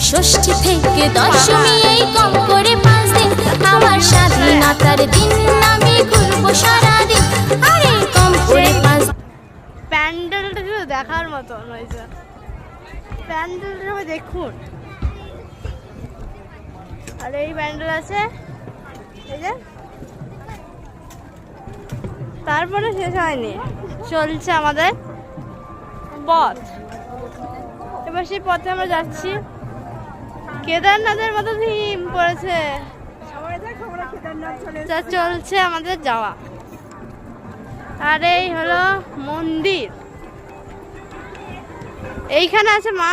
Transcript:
ষষ্ঠী থেকে দশমী এই কম করে 5 দিন আমার স্বাধীনতার দিন আমি ঘুরবো সারাদিন আরে কম করে 5 প্যান্ডেলটা শুধু দেখার মতন হয়েছে। প্যান্ডেলটা সবাই দেখুন। আর এই প্যান্ডেল আছে এই যে, তারপরে শেষ হয়নি, চলছে আমাদের পথ। এবার সেই পথে আমরা যাচ্ছি। কেদারনাথের মতো থিম পড়েছে, তা চলছে আমাদের যাওয়া। আর এই হলো মন্দির, এইখানে আছে মা